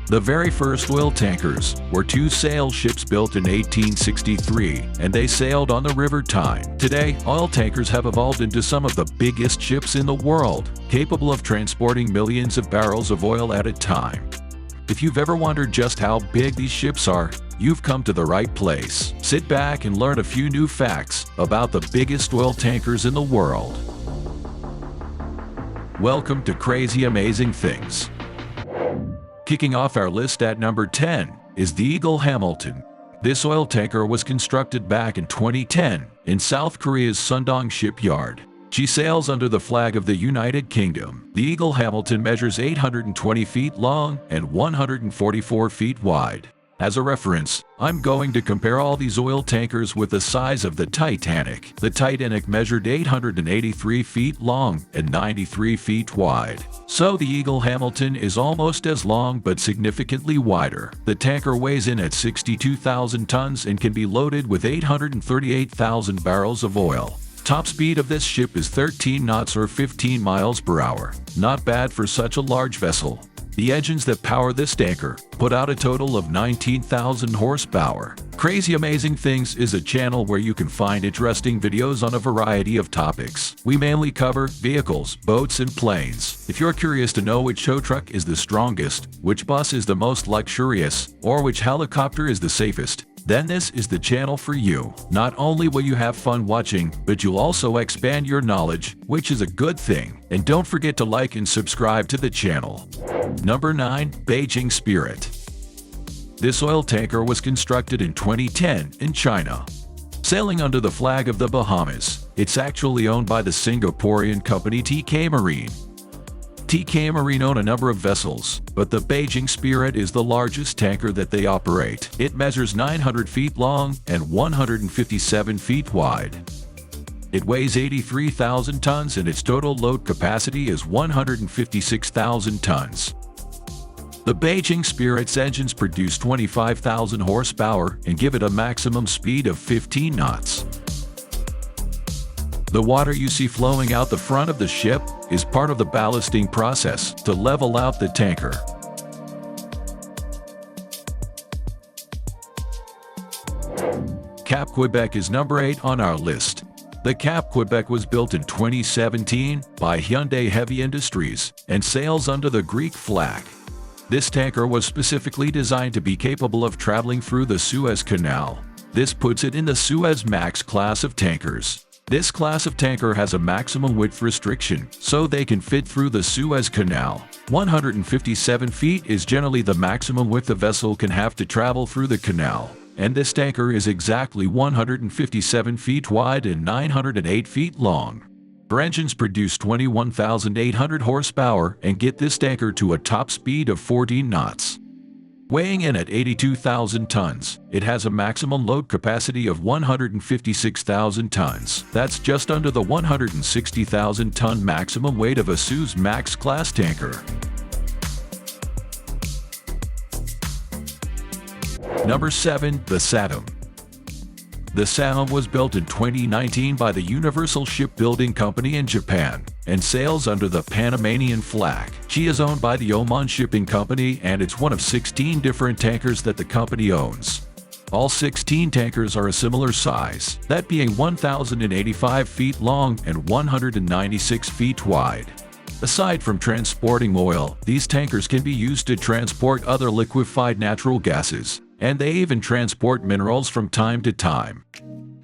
The very first oil tankers were two sail ships built in 1863, and they sailed on the River Tyne. Today, oil tankers have evolved into some of the biggest ships in the world, capable of transporting millions of barrels of oil at a time. If you've ever wondered just how big these ships are, you've come to the right place. Sit back and learn a few new facts about the biggest oil tankers in the world. Welcome to Crazy Amazing Things. Kicking off our list at number 10 is the Eagle Hamilton. This oil tanker was constructed back in 2010 in South Korea's Sundong shipyard. She sails under the flag of the United Kingdom. The Eagle Hamilton measures 820 feet long and 144 feet wide. As a reference, I'm going to compare all these oil tankers with the size of the Titanic. The Titanic measured 883 feet long and 93 feet wide. So the Eagle Hamilton is almost as long but significantly wider. The tanker weighs in at 62,000 tons and can be loaded with 838,000 barrels of oil. Top speed of this ship is 13 knots or 15 miles per hour. Not bad for such a large vessel. The engines that power this tanker put out a total of 19,000 horsepower. Crazy Amazing Things is a channel where you can find interesting videos on a variety of topics. We mainly cover vehicles, boats, and planes. If you're curious to know which tow truck is the strongest, which bus is the most luxurious, or which helicopter is the safest, then this is the channel for you. Not only will you have fun watching, but you'll also expand your knowledge, which is a good thing. And don't forget to like and subscribe to the channel. Number 9. Beijing Spirit. This oil tanker was constructed in 2010 in China. Sailing under the flag of the Bahamas, it's actually owned by the Singaporean company TK Marine. TK Marine own a number of vessels, but the Beijing Spirit is the largest tanker that they operate. It measures 900 feet long and 157 feet wide. It weighs 83,000 tons and its total load capacity is 156,000 tons. The Beijing Spirit's engines produce 25,000 horsepower and give it a maximum speed of 15 knots. The water you see flowing out the front of the ship is part of the ballasting process to level out the tanker. Cap Quebec is number 8 on our list. The Cap Quebec was built in 2017 by Hyundai Heavy Industries and sails under the Greek flag. This tanker was specifically designed to be capable of traveling through the Suez Canal. This puts it in the Suez Max class of tankers. This class of tanker has a maximum width restriction, so they can fit through the Suez Canal. 157 feet is generally the maximum width a vessel can have to travel through the canal, and this tanker is exactly 157 feet wide and 908 feet long. Her engines produce 21,800 horsepower and get this tanker to a top speed of 14 knots. Weighing in at 82,000 tons, it has a maximum load capacity of 156,000 tons. That's just under the 160,000 ton maximum weight of a Suez Max class tanker. Number 7. The Satom. The Satom was built in 2019 by the Universal Shipbuilding Company in Japan and sails under the Panamanian flag. She is owned by the Oman Shipping Company and it's one of 16 different tankers that the company owns. All 16 tankers are a similar size, that being 1,085 feet long and 196 feet wide. Aside from transporting oil, these tankers can be used to transport other liquefied natural gases, and they even transport minerals from time to time.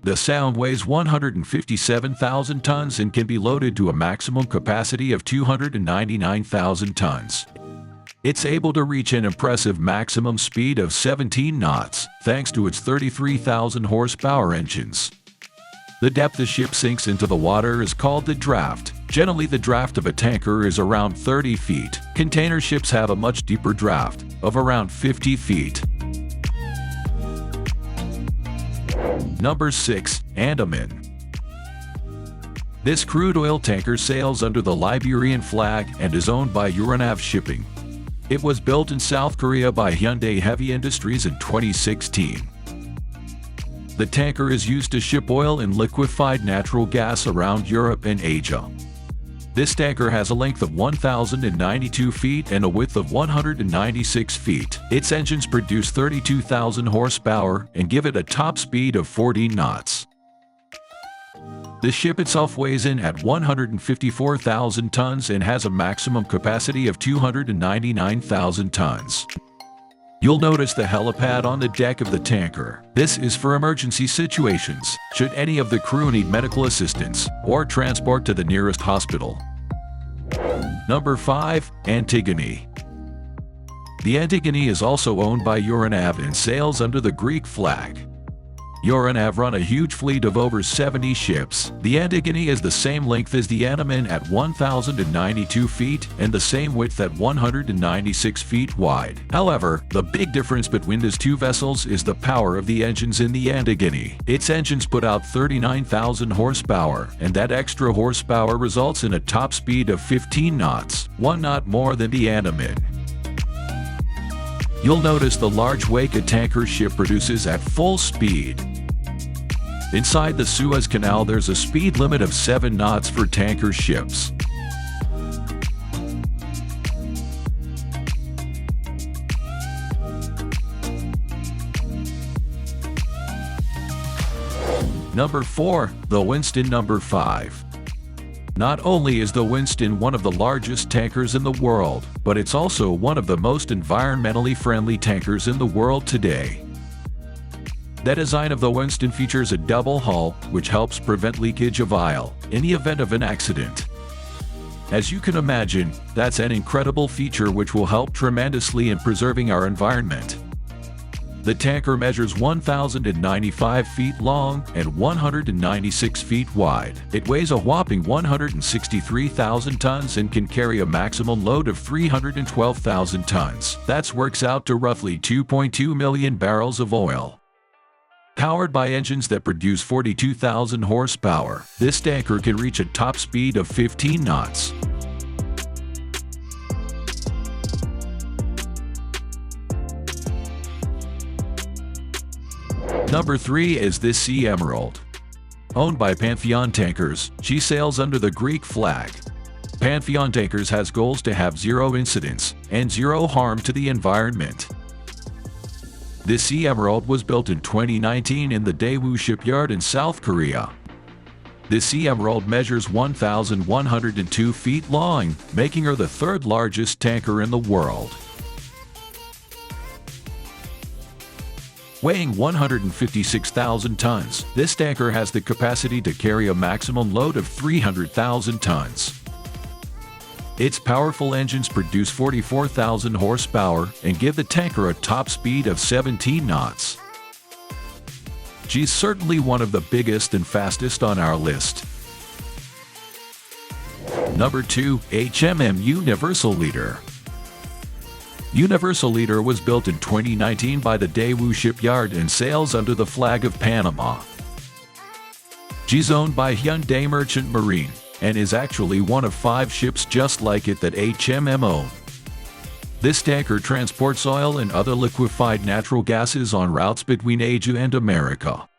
The Sound weighs 157,000 tons and can be loaded to a maximum capacity of 299,000 tons. It's able to reach an impressive maximum speed of 17 knots, thanks to its 33,000 horsepower engines. The depth the ship sinks into the water is called the draft. Generally, the draft of a tanker is around 30 feet. Container ships have a much deeper draft, of around 50 feet. Number 6. Andaman. This crude oil tanker sails under the Liberian flag and is owned by Euronav Shipping. It was built in South Korea by Hyundai Heavy Industries in 2016. The tanker is used to ship oil and liquefied natural gas around Europe and Asia. This tanker has a length of 1,092 feet and a width of 196 feet. Its engines produce 32,000 horsepower and give it a top speed of 40 knots. The ship itself weighs in at 154,000 tons and has a maximum capacity of 299,000 tons. You'll notice the helipad on the deck of the tanker. This is for emergency situations, should any of the crew need medical assistance or transport to the nearest hospital. Number 5. Antigone. The Antigone is also owned by Euronav and sails under the Greek flag. Euronav run a huge fleet of over 70 ships. The Antigone is the same length as the Anoman at 1,092 feet and the same width at 196 feet wide. However, the big difference between these two vessels is the power of the engines in the Antigone. Its engines put out 39,000 horsepower, and that extra horsepower results in a top speed of 15 knots, 1 knot more than the Anoman. You'll notice the large wake a tanker ship produces at full speed. Inside the Suez Canal, there's a speed limit of 7 knots for tanker ships. Number 4. The Winston. Number 5. Not only is the Winston one of the largest tankers in the world, but it's also one of the most environmentally friendly tankers in the world today. The design of the Winston features a double hull, which helps prevent leakage of oil in the event of an accident. As you can imagine, that's an incredible feature which will help tremendously in preserving our environment. The tanker measures 1,095 feet long and 196 feet wide. It weighs a whopping 163,000 tons and can carry a maximum load of 312,000 tons. That works out to roughly 2.2 million barrels of oil. Powered by engines that produce 42,000 horsepower, this tanker can reach a top speed of 15 knots. Number 3 is this Sea Emerald. Owned by Pantheon Tankers, she sails under the Greek flag. Pantheon Tankers has goals to have 0 incidents and 0 harm to the environment. This Sea Emerald was built in 2019 in the Daewoo shipyard in South Korea. This Sea Emerald measures 1,102 feet long, making her the 3rd largest tanker in the world. Weighing 156,000 tons, this tanker has the capacity to carry a maximum load of 300,000 tons. Its powerful engines produce 44,000 horsepower and give the tanker a top speed of 17 knots. She's certainly one of the biggest and fastest on our list. Number 2. HMM Universal Leader. Universal Leader was built in 2019 by the Daewoo shipyard and sails under the flag of Panama. She's owned by Hyundai Merchant Marine and is actually one of 5 ships just like it that HMM own. This tanker transports oil and other liquefied natural gases on routes between Asia and America.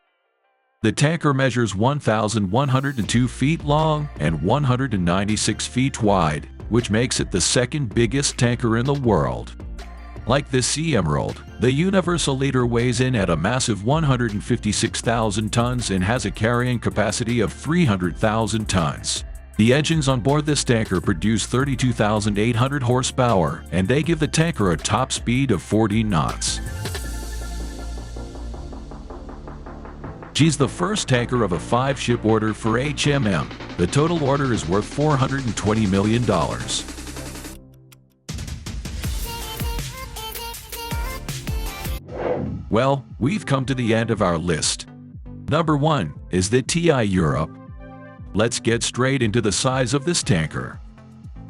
The tanker measures 1,102 feet long and 196 feet wide, which makes it the 2nd biggest tanker in the world. Like this Sea Emerald, the Universal Leader weighs in at a massive 156,000 tons and has a carrying capacity of 300,000 tons. The engines on board this tanker produce 32,800 horsepower, and they give the tanker a top speed of 40 knots. She's the first tanker of a 5-ship order for HMM. The total order is worth $420 million. Well, we've come to the end of our list. Number 1 is the TI Europe. Let's get straight into the size of this tanker.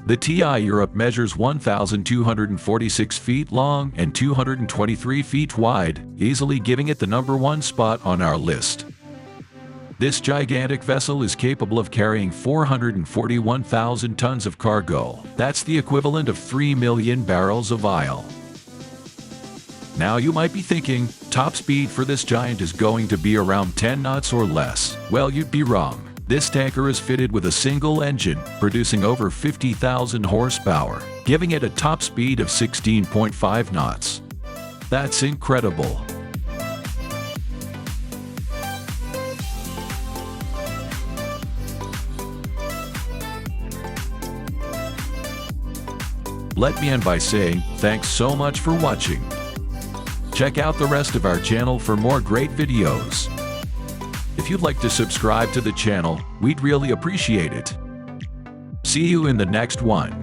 The TI Europe measures 1,246 feet long and 223 feet wide, easily giving it the number 1 spot on our list. This gigantic vessel is capable of carrying 441,000 tons of cargo. That's the equivalent of 3 million barrels of oil. Now you might be thinking, top speed for this giant is going to be around 10 knots or less. Well, you'd be wrong. This tanker is fitted with a single engine, producing over 50,000 horsepower, giving it a top speed of 16.5 knots. That's incredible. Let me end by saying thanks so much for watching. Check out the rest of our channel for more great videos. If you'd like to subscribe to the channel, we'd really appreciate it. See you in the next one.